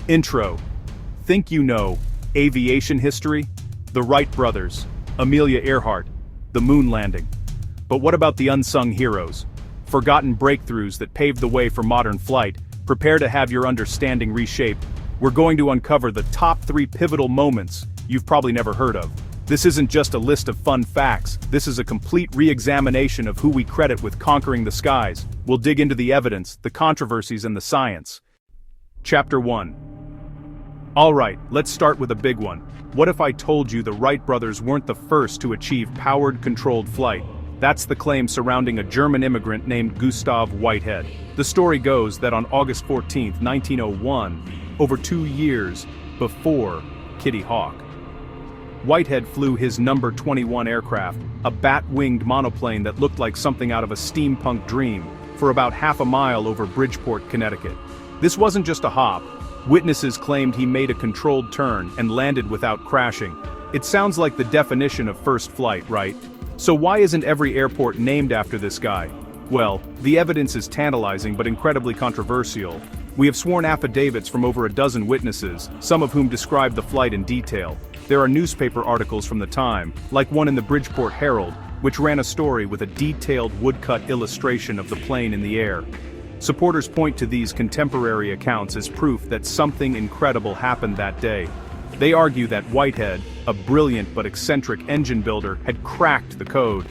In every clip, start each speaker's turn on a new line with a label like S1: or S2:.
S1: Intro. Think you know aviation history? The Wright brothers, Amelia Earhart, the moon landing. But what about the unsung heroes? Forgotten breakthroughs that paved the way for modern flight. Prepare to have your understanding reshaped. We're going to uncover the top 3 pivotal moments you've probably never heard of. This isn't just a list of fun facts, this is a complete re-examination of who we credit with conquering the skies. We'll dig into the evidence, the controversies, and the science. Chapter 1. Alright, let's start with a big one. What if I told you the Wright brothers weren't the first to achieve powered, controlled flight? That's the claim surrounding a German immigrant named Gustav Whitehead. The story goes that on August 14, 1901, over 2 years before Kitty Hawk, Whitehead flew his number 21 aircraft, a bat-winged monoplane that looked like something out of a steampunk dream, for about half a mile over Bridgeport, Connecticut. This wasn't just a hop. Witnesses claimed he made a controlled turn and landed without crashing. It sounds like the definition of first flight, right? So why isn't every airport named after this guy? Well, the evidence is tantalizing but incredibly controversial. We have sworn affidavits from over a dozen witnesses, some of whom described the flight in detail. There are newspaper articles from the time, like one in the Bridgeport Herald, which ran a story with a detailed woodcut illustration of the plane in the air. Supporters point to these contemporary accounts as proof that something incredible happened that day. They argue that Whitehead, a brilliant but eccentric engine builder, had cracked the code.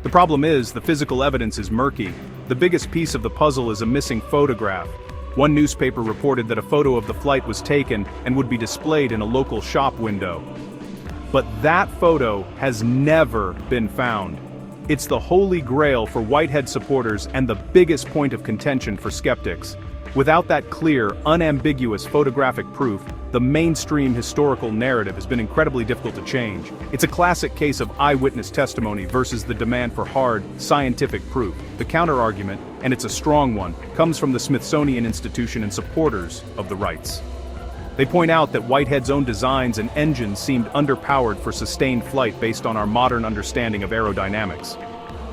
S1: The problem is, the physical evidence is murky. The biggest piece of the puzzle is a missing photograph. One newspaper reported that a photo of the flight was taken and would be displayed in a local shop window. But that photo has never been found. It's the holy grail for Whitehead supporters and the biggest point of contention for skeptics. Without that clear, unambiguous photographic proof, the mainstream historical narrative has been incredibly difficult to change. It's a classic case of eyewitness testimony versus the demand for hard, scientific proof. The counter-argument, and it's a strong one, comes from the Smithsonian Institution and supporters of the Wrights. They point out that Whitehead's own designs and engines seemed underpowered for sustained flight based on our modern understanding of aerodynamics.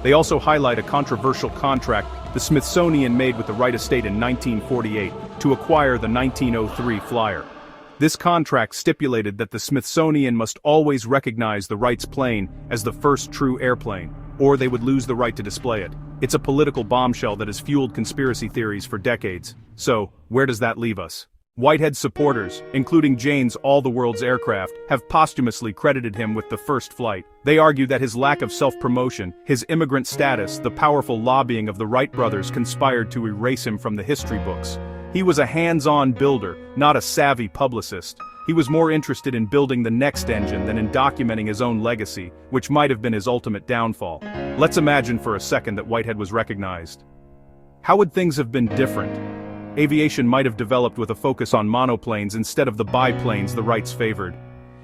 S1: They also highlight a controversial contract the Smithsonian made with the Wright estate in 1948 to acquire the 1903 Flyer. This contract stipulated that the Smithsonian must always recognize the Wrights plane as the first true airplane, or they would lose the right to display it. It's a political bombshell that has fueled conspiracy theories for decades. So, where does that leave us? Whitehead's supporters, including Jane's All the World's Aircraft, have posthumously credited him with the first flight. They argue that his lack of self-promotion, his immigrant status, the powerful lobbying of the Wright brothers conspired to erase him from the history books. He was a hands-on builder, not a savvy publicist. He was more interested in building the next engine than in documenting his own legacy, which might have been his ultimate downfall. Let's imagine for a second that Whitehead was recognized. How would things have been different? Aviation might have developed with a focus on monoplanes instead of the biplanes the Wrights favored.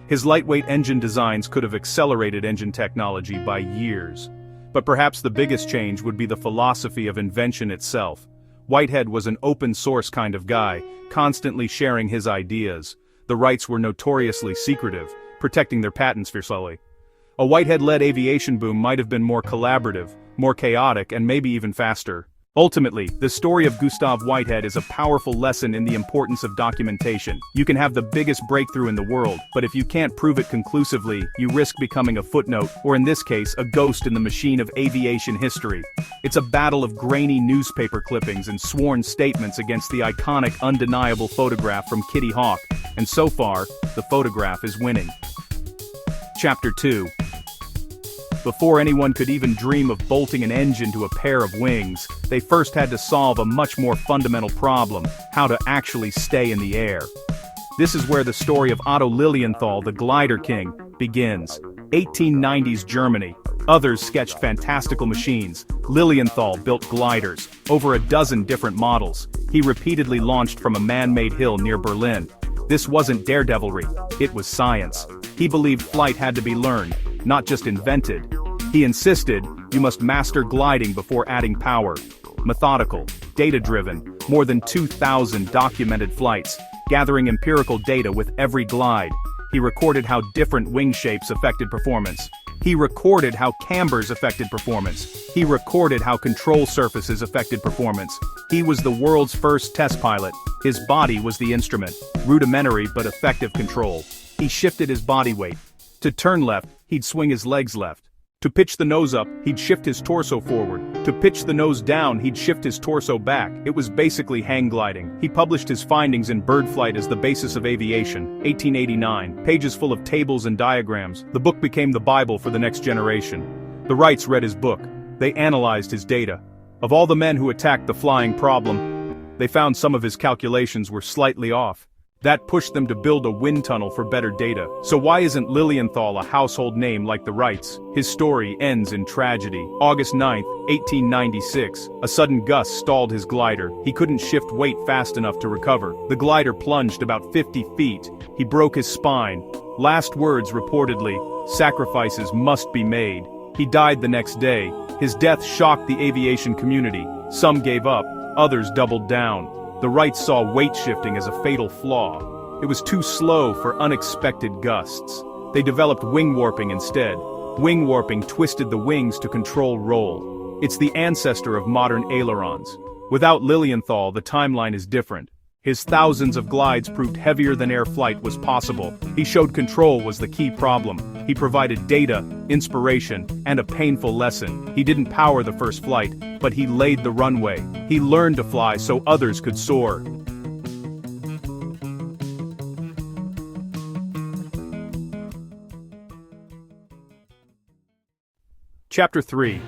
S1: His lightweight engine designs could have accelerated engine technology by years. But perhaps the biggest change would be the philosophy of invention itself. Whitehead was an open-source kind of guy, constantly sharing his ideas. The Wrights were notoriously secretive, protecting their patents fiercely. A Whitehead-led aviation boom might have been more collaborative, more chaotic, and maybe even faster. Ultimately, the story of Gustav Whitehead is a powerful lesson in the importance of documentation. You can have the biggest breakthrough in the world, but if you can't prove it conclusively, you risk becoming a footnote, or in this case, a ghost in the machine of aviation history. It's a battle of grainy newspaper clippings and sworn statements against the iconic, undeniable photograph from Kitty Hawk, and so far, the photograph is winning. Chapter 2. Before anyone could even dream of bolting an engine to a pair of wings, they first had to solve a much more fundamental problem: how to actually stay in the air. This is where the story of Otto Lilienthal, the glider king, begins. 1890s Germany. Others sketched fantastical machines. Lilienthal built gliders, over a dozen different models. He repeatedly launched from a man-made hill near Berlin. This wasn't daredevilry, it was science. He believed flight had to be learned, not just invented. He insisted, you must master gliding before adding power. Methodical, data-driven, more than 2,000 documented flights, gathering empirical data with every glide. He recorded how different wing shapes affected performance. He recorded how cambers affected performance. He recorded how control surfaces affected performance. He was the world's first test pilot. His body was the instrument, rudimentary but effective control. He shifted his body weight. To turn left, he'd swing his legs left. To pitch the nose up, he'd shift his torso forward. To pitch the nose down, he'd shift his torso back. It was basically hang gliding. He published his findings in Bird Flight as the Basis of Aviation, 1889, pages full of tables and diagrams. The book became the Bible for the next generation. The Wrights read his book. They analyzed his data. Of all the men who attacked the flying problem, they found some of his calculations were slightly off. That pushed them to build a wind tunnel for better data. So why isn't Lilienthal a household name like the Wrights? His story ends in tragedy. August 9, 1896, a sudden gust stalled his glider. He couldn't shift weight fast enough to recover. The glider plunged about 50 feet. He broke his spine. Last words reportedly, "Sacrifices must be made." He died the next day. His death shocked the aviation community. Some gave up, others doubled down. The Wrights saw weight shifting as a fatal flaw. It was too slow for unexpected gusts. They developed wing warping instead. Wing warping twisted the wings to control roll. It's the ancestor of modern ailerons. Without Lilienthal, the timeline is different. His thousands of glides proved heavier than air flight was possible. He showed control was the key problem. He provided data, inspiration, and a painful lesson. He didn't power the first flight, but he laid the runway. He learned to fly so others could soar. Chapter 3.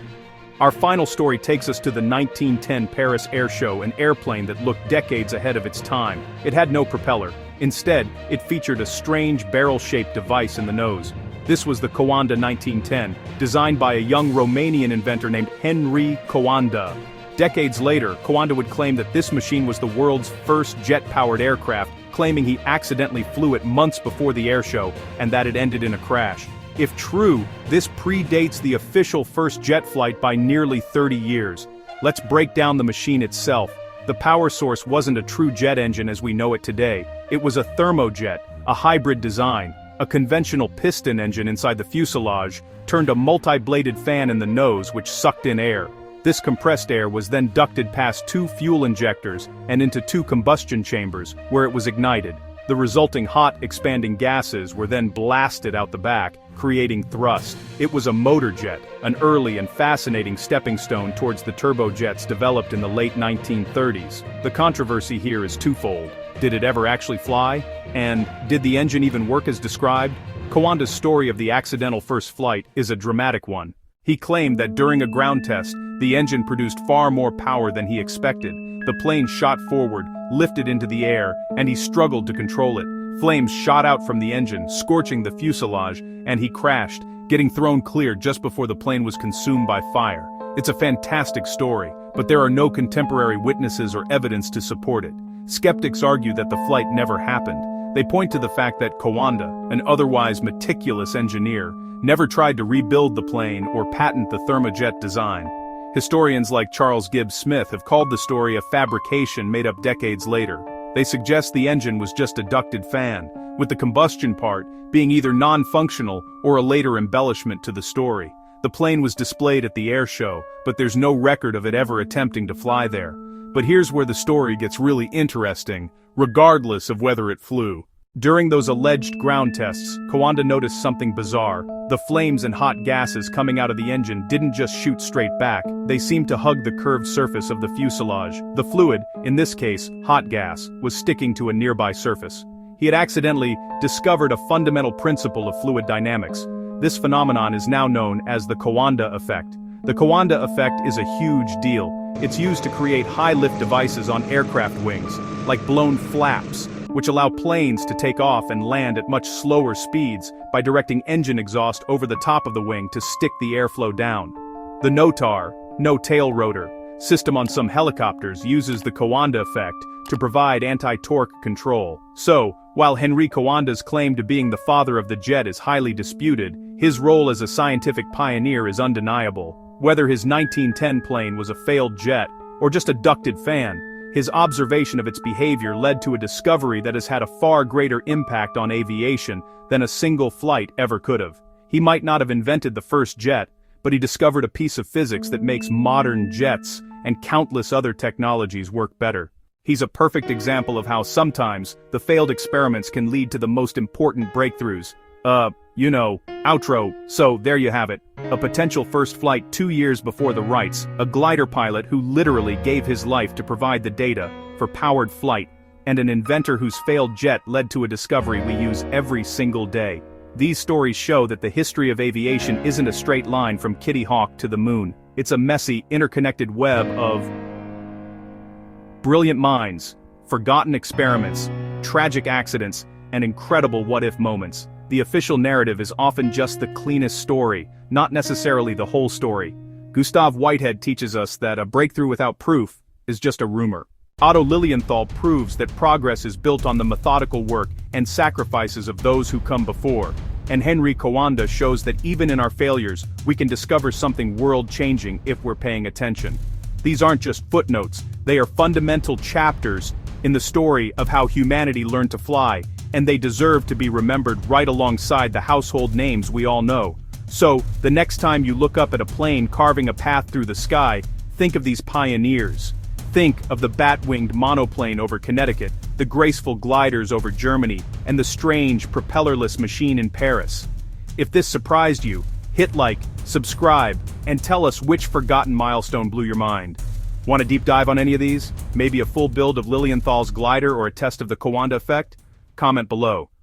S1: Our final story takes us to the 1910 Paris Air Show, an airplane that looked decades ahead of its time. It had no propeller. Instead, it featured a strange barrel-shaped device in the nose. This was the Coanda 1910, designed by a young Romanian inventor named Henri Coanda. Decades later, Coanda would claim that this machine was the world's first jet-powered aircraft, claiming he accidentally flew it months before the air show, and that it ended in a crash. If true, this predates the official first jet flight by nearly 30 years. Let's break down the machine itself. The power source wasn't a true jet engine as we know it today. It was a thermojet, a hybrid design. A conventional piston engine inside the fuselage turned a multi-bladed fan in the nose which sucked in air. This compressed air was then ducted past 2 fuel injectors and into 2 combustion chambers, where it was ignited. The resulting hot, expanding gases were then blasted out the back, creating thrust. It was a motor jet, an early and fascinating stepping stone towards the turbojets developed in the late 1930s. The controversy here is twofold. Did it ever actually fly? And did the engine even work as described? Coanda's story of the accidental first flight is a dramatic one. He claimed that during a ground test, the engine produced far more power than he expected. The plane shot forward, lifted into the air, and he struggled to control it. Flames shot out from the engine, scorching the fuselage, and he crashed, getting thrown clear just before the plane was consumed by fire. It's a fantastic story, but there are no contemporary witnesses or evidence to support it. Skeptics argue that the flight never happened. They point to the fact that Coanda, an otherwise meticulous engineer, never tried to rebuild the plane or patent the thermojet design. Historians like Charles Gibbs Smith have called the story a fabrication made up decades later. They suggest the engine was just a ducted fan, with the combustion part being either non-functional or a later embellishment to the story. The plane was displayed at the air show, but there's no record of it ever attempting to fly there. But here's where the story gets really interesting, regardless of whether it flew. During those alleged ground tests, Coanda noticed something bizarre. The flames and hot gases coming out of the engine didn't just shoot straight back, they seemed to hug the curved surface of the fuselage. The fluid, in this case, hot gas, was sticking to a nearby surface. He had accidentally discovered a fundamental principle of fluid dynamics. This phenomenon is now known as the Coanda effect. The Coanda effect is a huge deal. It's used to create high-lift devices on aircraft wings, like blown flaps, which allow planes to take off and land at much slower speeds by directing engine exhaust over the top of the wing to stick the airflow down. The NOTAR, no-tail rotor, system on some helicopters uses the Coanda effect to provide anti-torque control. So, while Henri Coanda's claim to being the father of the jet is highly disputed, his role as a scientific pioneer is undeniable. Whether his 1910 plane was a failed jet or just a ducted fan, his observation of its behavior led to a discovery that has had a far greater impact on aviation than a single flight ever could have. He might not have invented the first jet, but he discovered a piece of physics that makes modern jets and countless other technologies work better. He's a perfect example of how sometimes the failed experiments can lead to the most important breakthroughs. Outro. So there you have it. A potential first flight 2 years before the rights, a glider pilot who literally gave his life to provide the data for powered flight, and an inventor whose failed jet led to a discovery we use every single day. These stories show that the history of aviation isn't a straight line from Kitty Hawk to the moon. It's a messy, interconnected web of brilliant minds, forgotten experiments, tragic accidents, and incredible what-if moments. The official narrative is often just the cleanest story, not necessarily the whole story. Gustav Whitehead teaches us that a breakthrough without proof is just a rumor. Otto Lilienthal proves that progress is built on the methodical work and sacrifices of those who come before. And Henry Coanda shows that even in our failures, we can discover something world-changing if we're paying attention. These aren't just footnotes, they are fundamental chapters in the story of how humanity learned to fly, and they deserve to be remembered right alongside the household names we all know. So, the next time you look up at a plane carving a path through the sky, think of these pioneers. Think of the bat-winged monoplane over Connecticut, the graceful gliders over Germany, and the strange, propellerless machine in Paris. If this surprised you, hit like, subscribe, and tell us which forgotten milestone blew your mind. Want a deep dive on any of these? Maybe a full build of Lilienthal's glider or a test of the Coanda effect? Comment below.